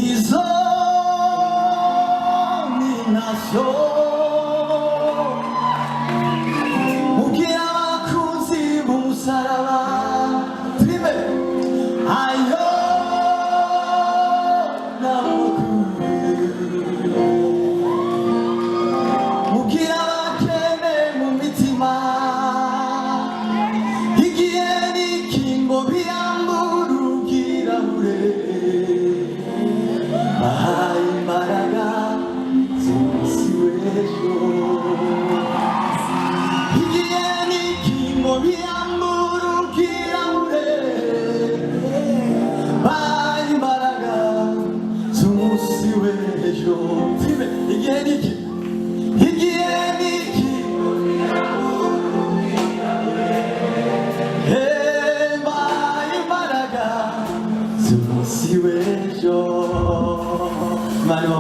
izo ninazo ubwira abakunzi b'umusaraba turime ayo n'amakuru ubwira abakene mu mitima igihe n'ikingo biyambura ubwirabure bahaye imbaraga z'umunsi w'ejo igihe n'ikingo biyambura ubwirabure bahaye imbaraga z'umunsi w'ejo igihe n'ikingo si w'ejo Mano